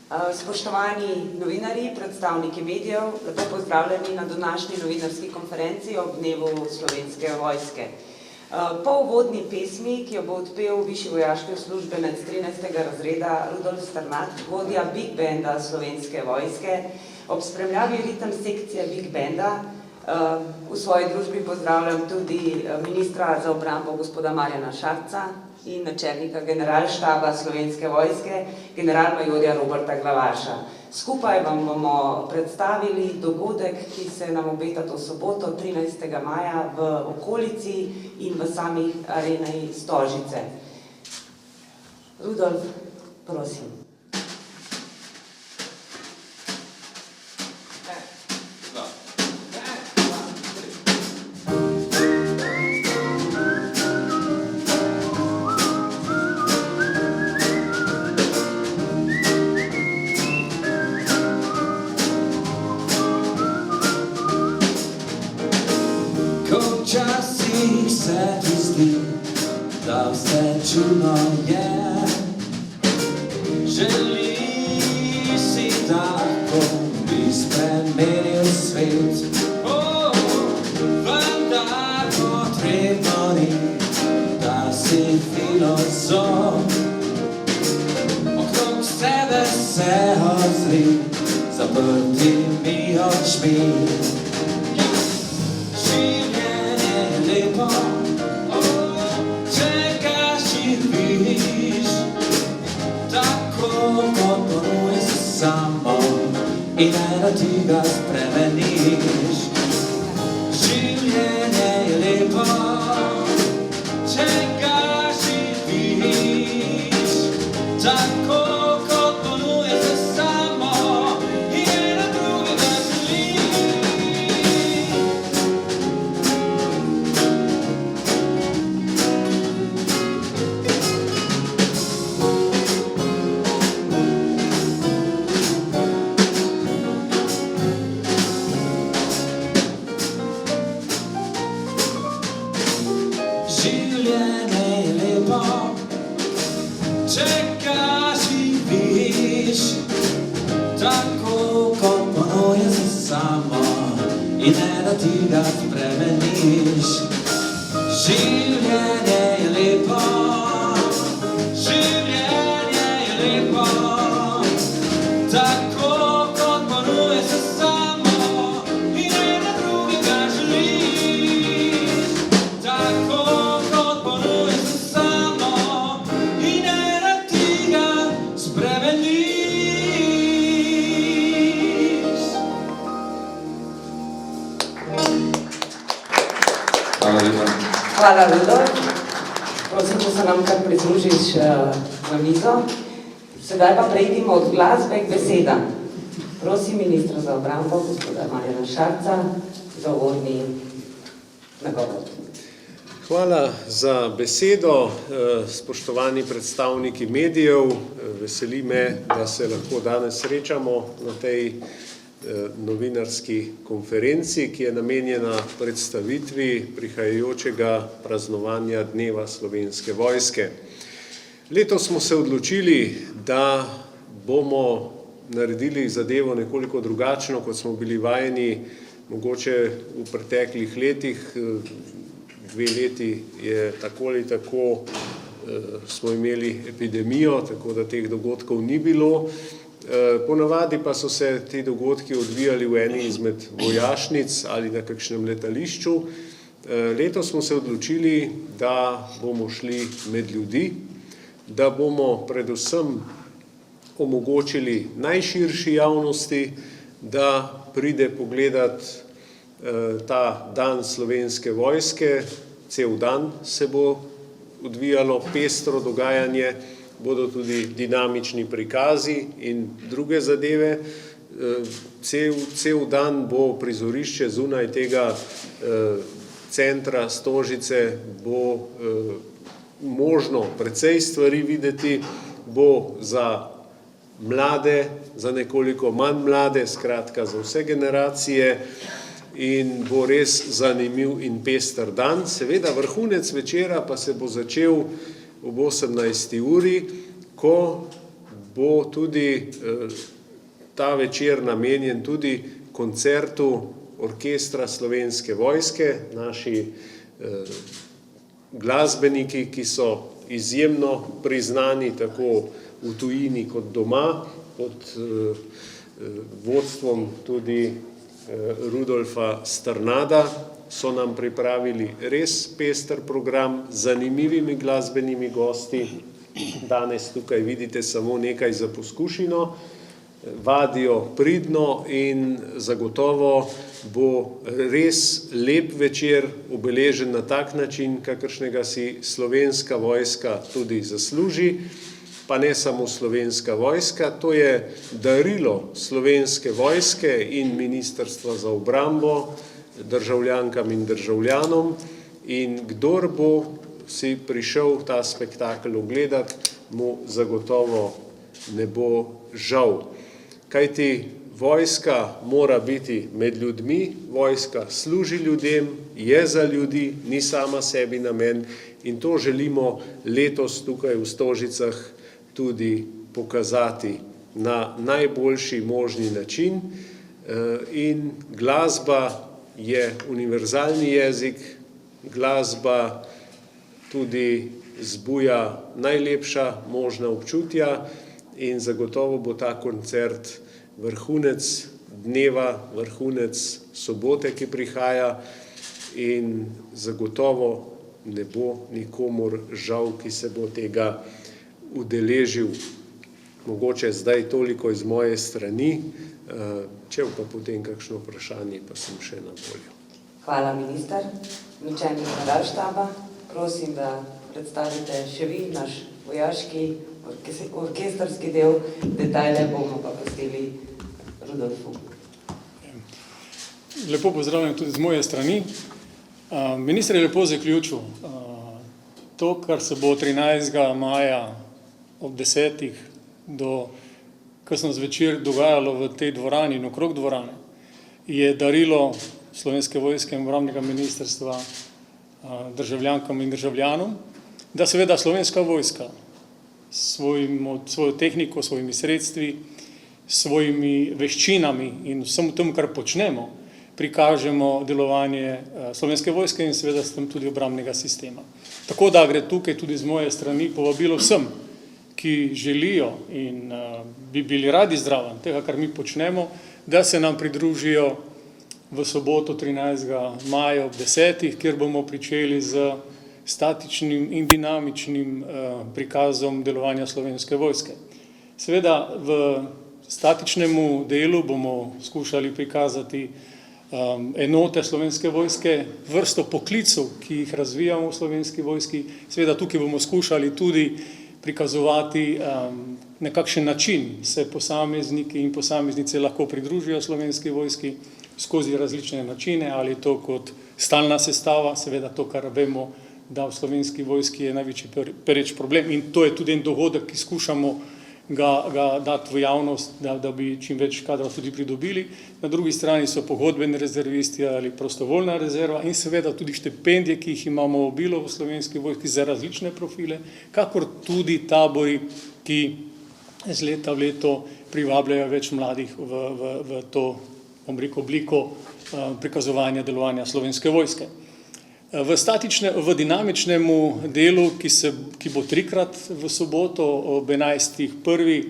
Spoštovani novinarji, predstavniki medijev, lepo pozdravljeni na današnji novinarski konferenci ob dnevu Slovenske vojske. Po uvodni pesmi, ki jo bo odpel višji vojaški uslužbenec 13. razreda Rudolf Strnad, vodja Big Banda Slovenske vojske, ob spremljavi ritem sekcije Big Banda, v svoji družbi pozdravljam tudi ministra za obrambo gospoda Marjana Šarca in načelnika generalštaba Slovenske vojske, generalmajorja Roberta Glavaša. Skupaj vam bomo predstavili dogodek, ki se nam obeta to soboto, 13. maja v okolici in v samih arenaji Stožice. Rudolf, prosim. Včasih se ti zdi, da vse čudno je. Želiš si tako, bi spremenil svet. Vendar potrebno ni, da si filozof. Okrog sebe se ozri, zaprtimi očmi. Če ga živiš, tako kot ponuje se samo in ne da ti ga spremeniš. Življenje je lepo, če ga živiš, tako kot ponuje se samo in ne da drugega želiš. Življenje je lepo, če ga živiš, tako kot ponuje se samo in ne da ti ga spremeniš. Življenje je lepo, življenje je lepo, tako kot ponuje se samo in ne da drugega želiš. Tako Hvala, Rudolf. Prosim, da se nam kar pridružiš na mizo. Sedaj pa prejdimo od glasbe k besedam. Prosim ministra za obrambo, gospoda Marjana Šarca, za uvodni nagovor. Hvala za besedo, spoštovani predstavniki medijev. Veseli me, da se lahko danes srečamo na tej novinarski konferenci, ki je namenjena predstavitvi prihajajočega praznovanja Dneva Slovenske vojske. Letos smo se odločili, da bomo naredili zadevo nekoliko drugačno, kot smo bili vajeni mogoče v preteklih letih. 2 leti je tako ali tako smo imeli epidemijo, tako da teh dogodkov ni bilo. Ponavadi pa so se ti dogodki odvijali v eni izmed vojašnic ali na kakšnem letališču. Letos smo se odločili, da bomo šli med ljudi, da bomo predvsem omogočili najširši javnosti, da pride pogledat ta dan Slovenske vojske. Cel dan se bo odvijalo pestro dogajanje, bodo tudi dinamični prikazi in druge zadeve. Cel dan bo prizorišče zunaj tega centra Stožice, bo možno precej stvari videti, bo za mlade, za nekoliko manj mlade, skratka za vse generacije, in bo res zanimiv in pester dan. Seveda vrhunec večera pa se bo začel ob 18. uri, ko bo tudi ta večer namenjen tudi koncertu Orkestra Slovenske vojske, naši glasbeniki, ki so izjemno priznani tako v tujini kot doma, pod vodstvom tudi Rudolfa Strnada, so nam pripravili res pester program z zanimivimi glasbenimi gosti. Danes tukaj vidite samo nekaj za poskušino, vadijo pridno in zagotovo bo res lep večer obeležen na tak način, kakršnega si Slovenska vojska tudi zasluži. Pa ne samo Slovenska vojska, to je darilo Slovenske vojske in Ministrstva za obrambo državljankam in državljanom, in kdor bo si prišel ta spektakel ogledati, mu zagotovo ne bo žal. Kajti vojska mora biti med ljudmi, vojska služi ljudem, je za ljudi, ni sama sebi namen, in to želimo letos tukaj v Stožicah tudi pokazati na najboljši možni način. In glasba je univerzalni jezik, glasba tudi zbuja najlepša možna občutja in zagotovo bo ta koncert vrhunec dneva, vrhunec sobote, ki prihaja, in zagotovo ne bo nikomur žal, ki se bo tega udeležil. Mogoče zdaj toliko iz moje strani, če pa potem kakšno vprašanje, pa sem še na voljo. Hvala, minister. Načelnik Generalštaba, prosim, da predstavite še vi naš vojaški orkestrski del, detajle bomo pa pustili Rudolfu. Lepo pozdravljam tudi z moje strani. Minister je lepo zaključil. To, kar se bo 13. maja ob 10. do kasno zvečer dogajalo v tej dvorani in okrog dvorane, je darilo Slovenske vojske in obrambnega ministrstva državljankam in državljanom, da seveda Slovenska vojska svojo tehniko, svojimi sredstvi, svojimi veščinami in vsem tem, kar počnemo, prikažemo delovanje Slovenske vojske in seveda s tem tudi obrambnega sistema. Tako da gre tukaj tudi z moje strani povabilo vsem, ki želijo in bi bili radi zraven tega, kar mi počnemo, da se nam pridružijo v soboto 13. maja ob 10. kjer bomo pričeli z statičnim in dinamičnim prikazom delovanja Slovenske vojske. Seveda v statičnemu delu bomo skušali prikazati enote Slovenske vojske, vrsto poklicov, ki jih razvijamo v Slovenski vojski. Seveda tukaj bomo skušali tudi prikazovati nekakšen način, se posamezniki in posameznice lahko pridružijo Slovenski vojski skozi različne načine, ali to kot stalna sestava, seveda to, kar vemo, da v Slovenski vojski je največji pereč problem, in to je tudi en dogodek, ki skušamo ga dati v javnost, da bi čim več kadrov tudi pridobili. Na drugi strani so pogodbeni rezervisti ali prostovoljna rezerva in seveda tudi štipendije, ki jih imamo obilo v Slovenski vojski za različne profile, kakor tudi tabori, ki z leta v leto privabljajo več mladih v to obliko prikazovanja delovanja Slovenske vojske. V dinamičnemu delu, ki bo 3-krat v soboto, ob 11. prvi,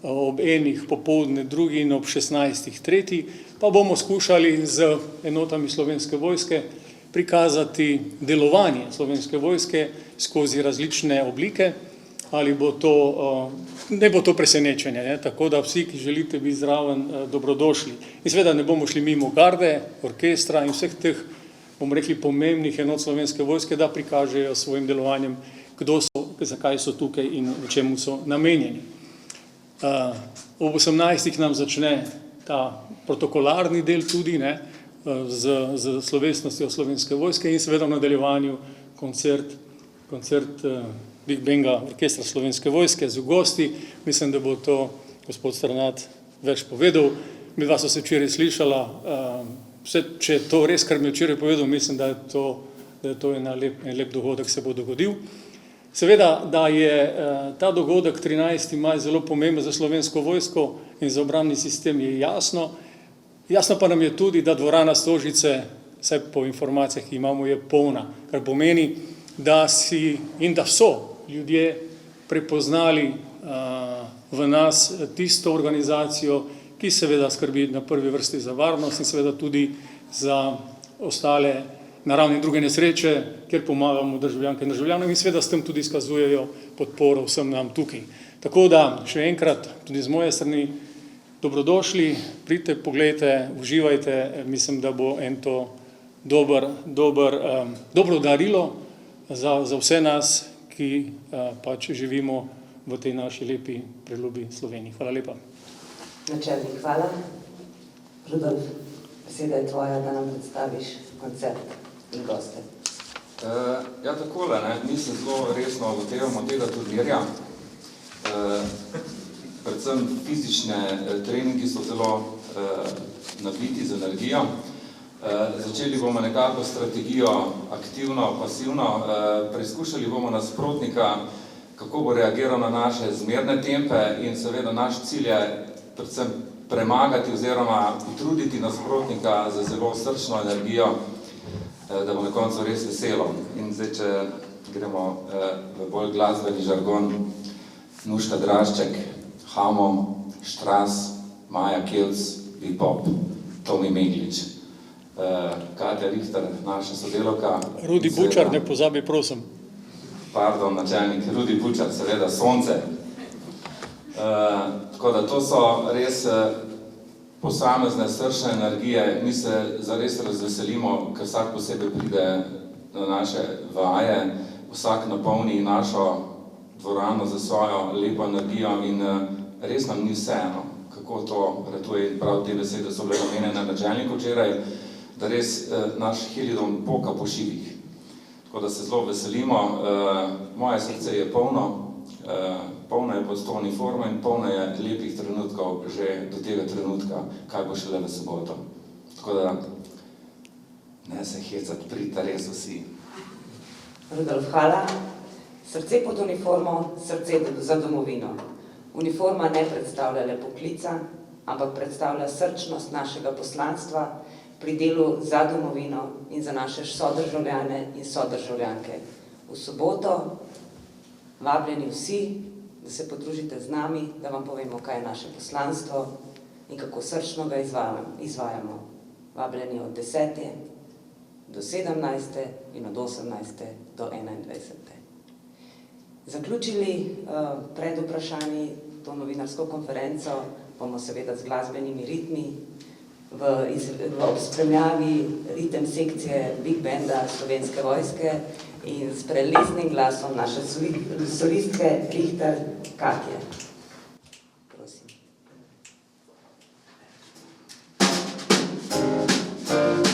ob 1. popoldne drugi in ob 16. tretji, pa bomo skušali z enotami Slovenske vojske prikazati delovanje Slovenske vojske skozi različne oblike, ali bo to, ne bo to presenečenje, ne? Tako da vsi, ki želite biti zraven, dobrodošli. In seveda ne bomo šli mimo garde, orkestra in vseh teh, bomo rekli, pomembnih enot Slovenske vojske, da prikažejo svojim delovanjem, kdo so, zakaj so tukaj in v čemu so namenjeni. Ob 18. nam začne ta protokolarni del tudi, ne, z slovesnostjo Slovenske vojske in seveda v nadaljevanju koncert Big Banga Orkestra Slovenske vojske z gosti. Mislim, da bo to gospod Strnad več povedal. Midva so se včeraj slišala, če je to res, kar mi je včeraj povedal, mislim, da je to en lep dogodek se bo dogodil. Seveda, da je ta dogodek 13. maj zelo pomemben za Slovensko vojsko in za obrambni sistem, je jasno. Jasno pa nam je tudi, da dvorana Stožice, vsaj po informacijah, ki imamo, je polna, kar pomeni, da si in da so ljudje prepoznali v nas tisto organizacijo, ki seveda skrbi na prvi vrsti za varnost in seveda tudi za ostale naravne in druge nesreče, kjer pomagamo državljanke in državljanom in seveda s tem tudi izkazujejo podporo vsem nam tukaj. Tako da še enkrat tudi z moje strani dobrodošli, pridite, pogledajte, uživajte, mislim, da bo en to dobro darilo za vse nas, ki pač živimo v tej naši lepi prelubi Sloveniji. Hvala lepa. Načelnik, hvala. Rudolf, beseda je tvoja, da nam predstaviš koncert in goste. Ja, takole, mi se zelo resno lotevamo tega turnirja. Predvsem fizične treningi so zelo nabiti z energijo. Začeli bomo nekako strategijo aktivno, pasivno. Preizkušali bomo nasprotnika, kako bo reagiral na naše zmerne tempe in seveda naš cilj je predvsem premagati oziroma utruditi nasprotnika z zelo srčno energijo, da bo na koncu res veselo. In zdaj, če gremo v bolj glasbeni žargon, Nuška Drašček, Hamo, Štras, Maja Kelc, Bipop, Tomi Meglič, Katja Richter, naša sodelovka. Rudi Bučar, ne pozabi, prosim. Pardon, načelnik, Rudi Bučar, seveda, Sonce. Tako da to so res posamezne srčne energije. Mi se zares razveselimo, ker vsak posebej pride na naše vaje, vsak napolni našo dvorano za svojo lepo energijo in res nam ni vseeno, kako to ratuje. In prav te besede so bile namenjene načelniku včeraj, da res naš Helidon poka po šivih. Tako da se zelo veselimo. Moje srce je polno, polno je pod to uniformo in polno je lepih trenutkov že do tega trenutka, kaj bo šele v soboto. Tako da ne se hecati, pridite res vsi. Rudolf, hvala. Srce pod uniformo, srce za domovino. Uniforma ne predstavlja le poklica, ampak predstavlja srčnost našega poslanstva pri delu za domovino in za naše sodržavljane in sodržavljanke. V soboto vabljeni vsi, da se podružite z nami, da vam povemo, kaj je naše poslanstvo in kako srčno ga izvajamo. Vabljeni od 10. do 17. in od 18. do 21. Zaključili pred vprašanji to novinarsko konferenco bomo seveda z glasbenimi ritmi v spremljavi ritem sekcije Big Banda Slovenske vojske in s prelesnim glasom naše solistke Richter Katje. Prosim. Thank you.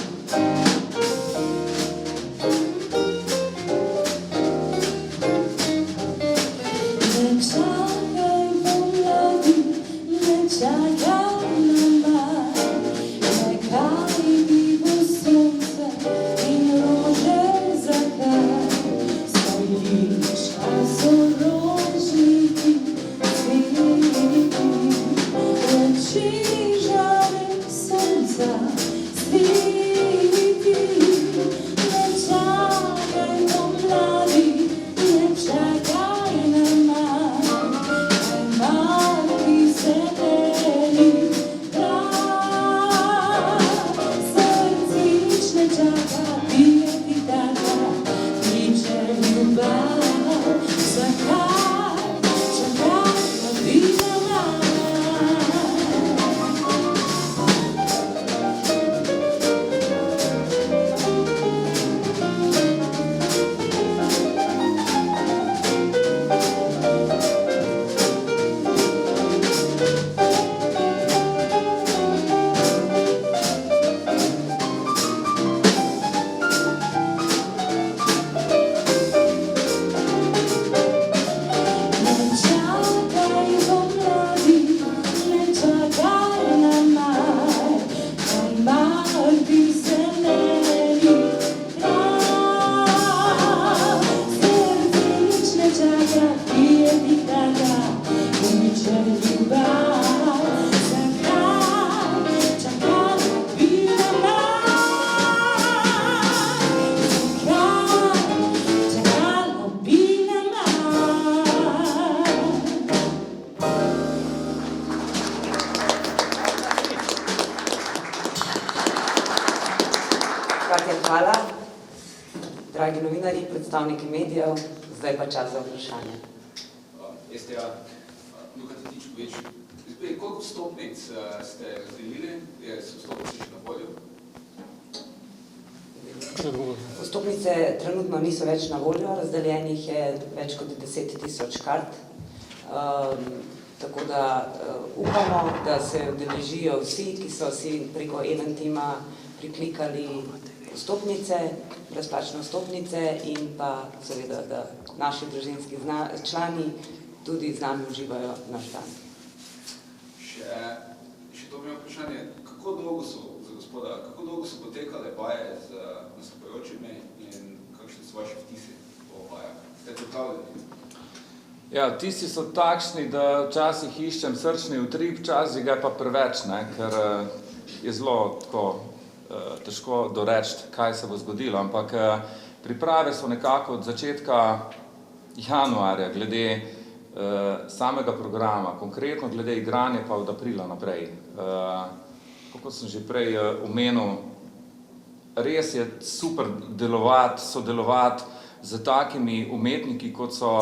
Katja, hvala. Dragi novinarji, predstavniki medijev, zdaj pa čas za vprašanje. STA, Luka Tatičkovič, izbiri, koliko vstopnic ste razdelili, so vstopnice še na voljo? Vstopnice trenutno niso več na voljo, razdeljenih je več kot 10 000 kart. Tako da upamo, da se udeležijo vsi, ki so si preko Eventima priklikali vstopnice, brezplačne vstopnice in pa seveda, da naši družinski člani tudi z nami uživajo naš dan. Še to imam vprašanje, kako dolgo so potekale vaje z nastopajočimi in kakšni so vaši vtisi po vajah? Ste pripravljeni? Ja, vtisi so takšni, da včasih iščem srčni utrip, včasih ga pa preveč, ne, ker je zelo tako težko doreči, kaj se bo zgodilo, ampak priprave so nekako od začetka januarja glede samega programa, konkretno glede igranja pa od aprila naprej. Kako sem že prej omenil, res je super sodelovati z takimi umetniki, kot so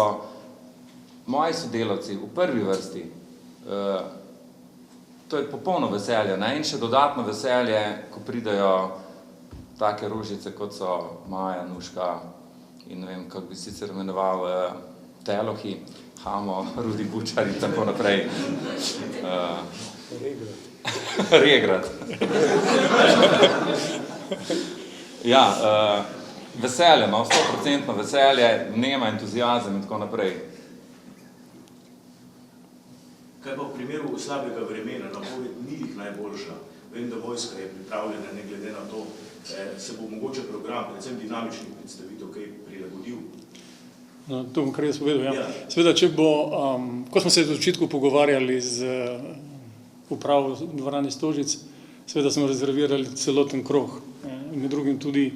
moji sodelavci v prvi vrsti. To je popolno veselje, ne? In še dodatno veselje, ko pridejo take rožice, kot so Maja, Nuška in ne vem, kako bi sicer imenoval Telohi, Hamo, Rudi Bučar in tako naprej. Regrat. Ja, veselje, 100% veselje, nema entuzijazem in tako naprej. Kaj pa v primeru slabega vremena, napoved ni jih najboljša? Vem, da vojska je pripravljena, ne glede na to, se bo mogoče program, predvsem dinamičnih predstavitev, kaj prilagodil? No, to bom kar jaz povedal, ja. Seveda, če bo, ko smo se v začetku pogovarjali z upravo dvorane Stožic, seveda smo rezervirali celoten krog, med drugim tudi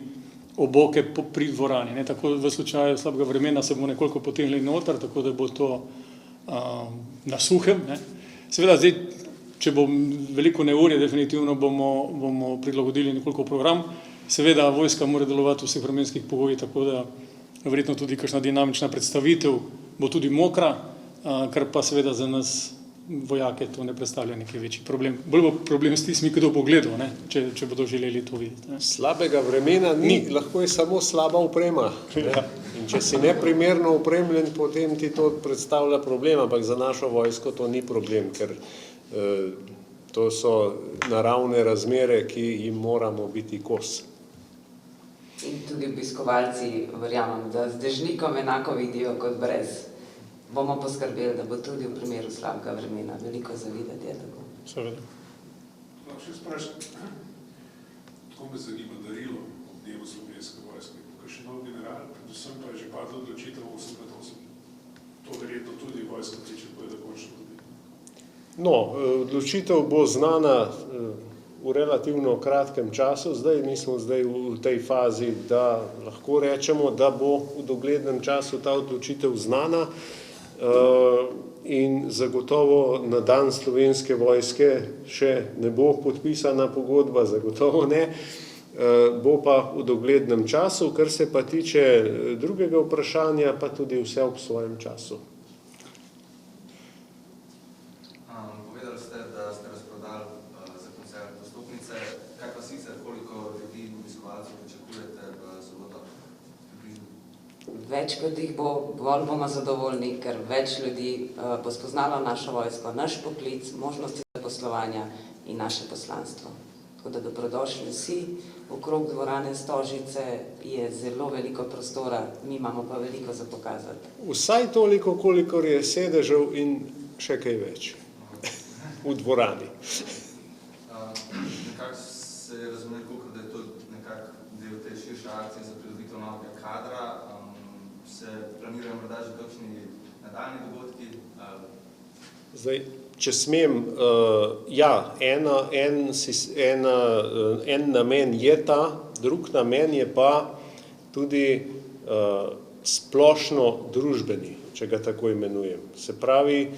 oboke pri dvorani. Tako v slučaju slabega vremena se bomo nekoliko potegnili noter, tako da bo to na suhem. Seveda, zdaj, če bo veliko neurje, definitivno bomo prilagodili nekoliko program. Seveda, vojska mora delovati v vseh vremenskih pogojih, tako da verjetno tudi kakšna dinamična predstavitev bo tudi mokra, kar pa seveda za nas vojake to ne predstavlja neki večji problem. Bolj bo problem s tistimi, kdo bo gledal, če bodo želeli to videti. Slabega vremena ni, lahko je samo slaba oprema. In če si neprimerno opremljen, potem ti to predstavlja problem, ampak za našo vojsko to ni problem, ker to so naravne razmere, ki jim moramo biti kos. In tudi obiskovalci, verjamem, da z dežnikom enako vidijo kot brez. Bomo poskrbeli, da bo tudi v primeru slabega vremena veliko zavidati, je tako. Seveda. Še sprašati, tako me zanima darilo ob dnevu Slovenske vojske. Kakšen nov general, predvsem pa je že padla odločitev 8/8. To verjetno tudi vojska pričakuje, da končno dobi. No, odločitev bo znana v relativno kratkem času. Mi smo zdaj v tej fazi, da lahko rečemo, da bo v doglednem času ta odločitev znana. In zagotovo na dan Slovenske vojske še ne bo podpisana pogodba, zagotovo ne, bo pa v doglednem času, kar se pa tiče drugega vprašanja, pa tudi vse ob svojem času. Povedali ste, da ste razprodali za koncert vstopnice. Kaj pa sicer, koliko ljudi obiskovalcev pričakujete v soboto? Več kot jih bo, bolj bomo zadovoljni, ker več ljudi bo spoznalo našo vojsko, naš poklic, možnosti zaposlovanja in naše poslanstvo. Tako da dobrodošli vsi. Okrog dvorane Stožice je zelo veliko prostora, mi imamo pa veliko za pokazati. Vsaj toliko, kolikor je sedežev in še kaj več v dvorani. Nekako se je razumeli, koliko da je to nekako del te širše akcije za pridobitev novega kadra. Se planirajo morda že kakšni nadaljni dogodki? Zdaj, če smem, ja, en namen je ta, drug namen je pa tudi splošno družbeni, če ga tako imenujem. Se pravi,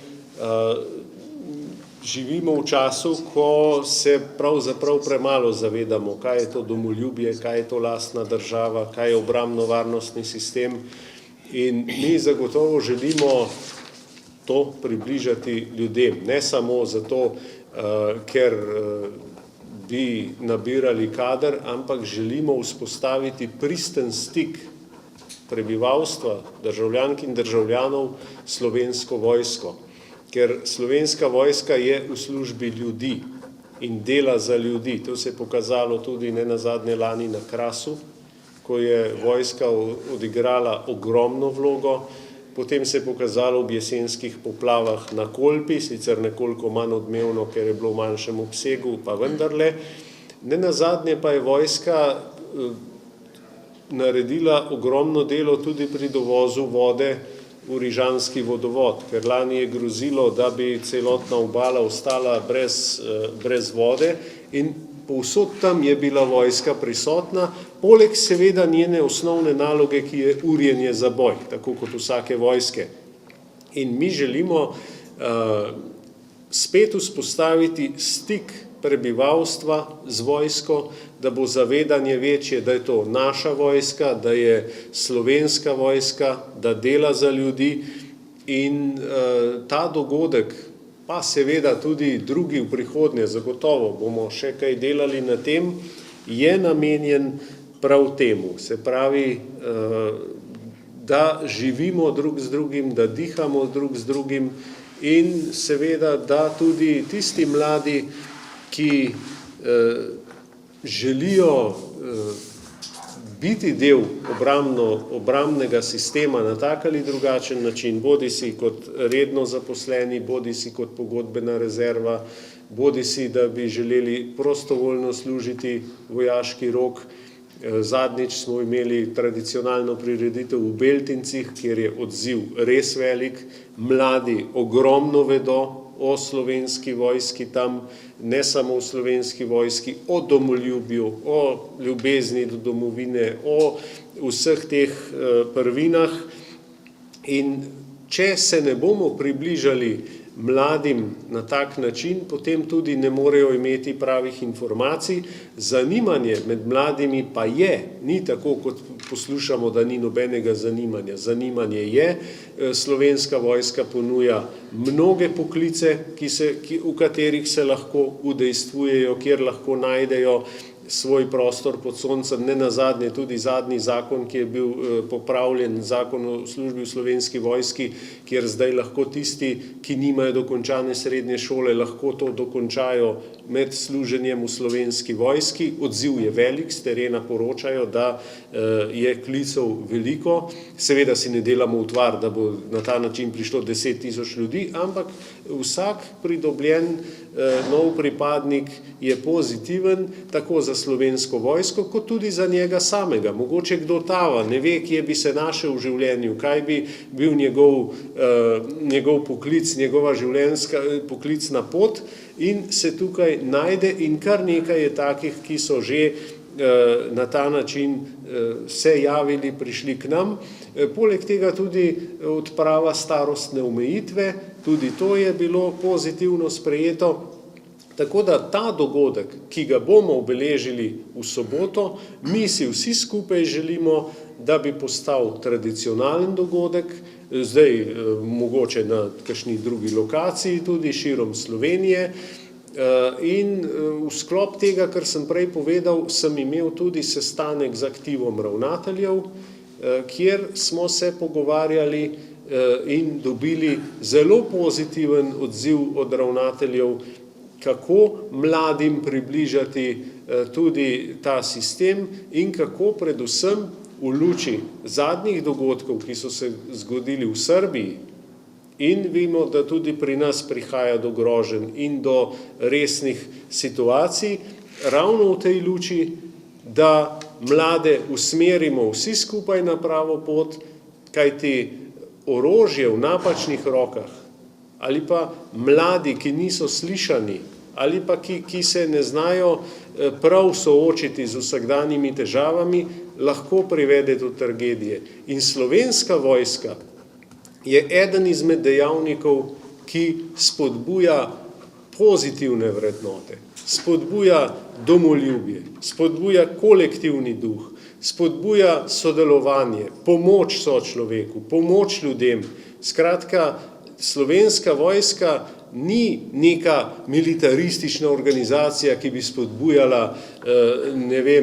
živimo v času, ko se pravzaprav premalo zavedamo, kaj je to domoljubje, kaj je to lastna država, kaj je obrambno-varnostni sistem. In mi zagotovo želimo to približati ljudem, ne samo zato, ker bi nabirali kader, ampak želimo vzpostaviti pristen stik prebivalstva, državljank in državljanov s Slovensko vojsko. Ker Slovenska vojska je v službi ljudi in dela za ljudi. To se je pokazalo tudi nenazadnje lani na Krasu, ko je vojska odigrala ogromno vlogo. Potem se je pokazalo ob jesenskih poplavah na Kolpi, sicer nekoliko manj odmevno, ker je bilo v manjšem obsegu, pa vendarle. Nenazadnje pa je vojska naredila ogromno delo tudi pri dovozu vode v Rižanski vodovod, ker lani je grozilo, da bi celotna obala ostala brez vode in povsod tam je bila vojska prisotna, poleg seveda njene osnovne naloge, ki je urjenje za boj, tako kot vsake vojske. In mi želimo spet vzpostaviti stik prebivalstva z vojsko, da bo zavedanje večje, da je to naša vojska, da je slovenska vojska, da dela za ljudi in ta dogodek, pa seveda tudi drugi v prihodnje, zagotovo bomo še kaj delali na tem, je namenjen prav temu. Se pravi, da živimo drug z drugim, da dihamo drug z drugim in seveda, da tudi tisti mladi, ki želijo biti del obrambnega sistema na tak ali drugačen način, bodi si kot redno zaposleni, bodi si kot pogodbena rezerva, bodi si, da bi želeli prostovoljno služiti vojaški rok. Zadnjič smo imeli tradicionalno prireditev v Beltincih, kjer je odziv res velik. Mladi ogromno vedo o Slovenski vojski tam, ne samo o Slovenski vojski, o domoljubju, o ljubezni do domovine, o vseh teh prvinah. In če se ne bomo približali mladim na tak način, potem tudi ne morejo imeti pravih informacij. Zanimanje med mladimi pa je, ni tako, kot poslušamo, da ni nobenega zanimanja. Zanimanje je, Slovenska vojska ponuja mnoge poklice, v katerih se lahko udejstvujejo, kjer lahko najdejo svoj prostor pod soncem, ne nazadnje tudi zadnji zakon, ki je bil popravljen, zakon o službi v Slovenski vojski, kjer zdaj lahko tisti, ki nimajo dokončane srednje šole, lahko to dokončajo med služenjem v Slovenski vojski. Odziv je velik, s terena poročajo, da je klicev veliko. Seveda si ne delamo utvar, da bo na ta način prišlo 10.000 ljudi, ampak vsak pridobljen nov pripadnik je pozitiven, tako za Slovensko vojsko, kot tudi za njega samega. Mogoče kdo tava, ne ve, kje bi se našel v življenju, kaj bi bil njegov poklic, njegova življenjska poklicna pot in se tukaj najde in kar nekaj je takih, ki so že na ta način se javili, prišli k nam. Poleg tega tudi odprava starostne omejitve, tudi to je bilo pozitivno sprejeto. Tako da ta dogodek, ki ga bomo obeležili v soboto, mi si vsi skupaj želimo, da bi postal tradicionalen dogodek, zdaj mogoče na kakšni drugi lokaciji, tudi širom Slovenije. In v sklop tega, kar sem prej povedal, sem imel tudi sestanek z aktivom ravnateljev, kjer smo se pogovarjali in dobili zelo pozitiven odziv od ravnateljev, kako mladim približati tudi ta sistem in kako predvsem v luči zadnjih dogodkov, ki so se zgodili v Srbiji, in vemo, da tudi pri nas prihaja do groženj in do resnih situacij, ravno v tej luči, da mlade usmerimo vsi skupaj na pravo pot, kajti orožje v napačnih rokah ali pa mladi, ki niso slišani ali pa ki se ne znajo prav soočiti z vsakdanjimi težavami, lahko privede do tragedije. In Slovenska vojska je eden izmed dejavnikov, ki spodbuja pozitivne vrednote, spodbuja domoljubje, spodbuja kolektivni duh, spodbuja sodelovanje, pomoč sočloveku, pomoč ljudem. Skratka, Slovenska vojska ni neka militaristična organizacija, ki bi spodbujala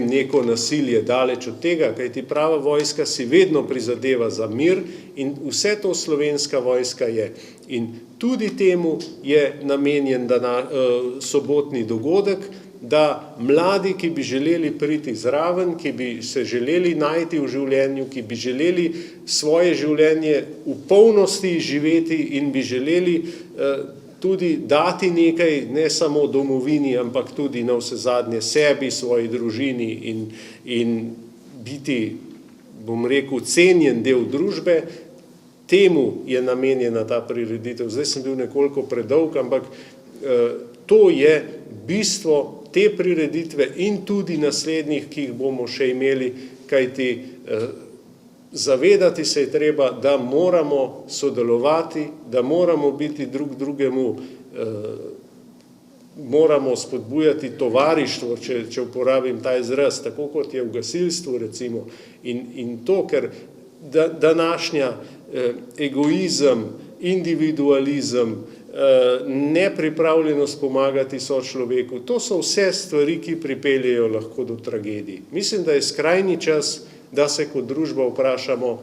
neko nasilje, daleč od tega, kajti prava vojska si vedno prizadeva za mir in vse to Slovenska vojska je. In tudi temu je namenjen sobotni dogodek, da mladi, ki bi želeli priti zraven, ki bi se želeli najti v življenju, ki bi želeli svoje življenje v polnosti živeti in bi želeli tudi dati nekaj, ne samo domovini, ampak tudi navsezadnje sebi, svoji družini in biti, bom rekel, cenjen del družbe, temu je namenjena ta prireditev. Zdaj sem bil nekoliko predolg, ampak to je bistvo te prireditve in tudi naslednjih, ki jih bomo še imeli, kajti zavedati se je treba, da moramo sodelovati, da moramo biti drug drugemu, moramo spodbujati tovarištvo, če uporabim ta izraz, tako kot je v gasilstvu recimo. In to, ker današnja egoizem, individualizem, nepripravljenost pomagati sočloveku, to so vse stvari, ki pripeljejo lahko do tragedij. Mislim, da je skrajni čas, da se kot družba vprašamo,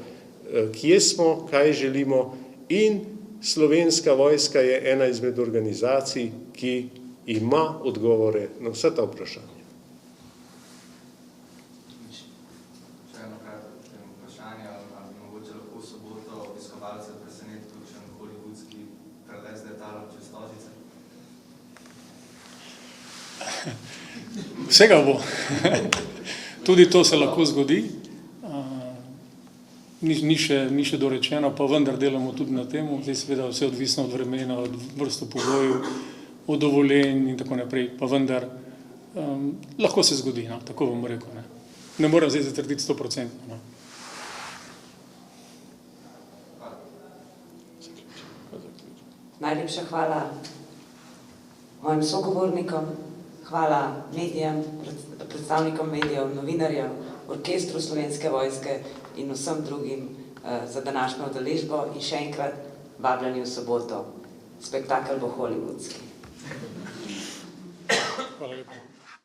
kje smo, kaj želimo, in Slovenska vojska je ena izmed organizacij, ki ima odgovore na vse ta vprašanja. Še eno kratko vprašanje, ali bi mogoče lahko v soboto obiskovalce preseneti kakšen hollywoodski prelet z letalom čez Stožice? Vsega bo. Tudi to se lahko zgodi. Ni še dorečeno, pa vendar delamo tudi na tem. Zdaj seveda vse odvisno od vremena, od vrsto pogojev, od dovoljenj in tako naprej. Pa vendar lahko se zgodi, no, tako bom rekel. Ne moram zdaj zatrditi 100%. No. Najlepša hvala mojim sogovornikom, hvala medijem, predstavnikom medijev, novinarjev, orkestru Slovenske vojske in vsem drugim za današnjo udeležbo in še enkrat vabljeni v soboto. Spektakel bo hollywoodski. Hvala lepa.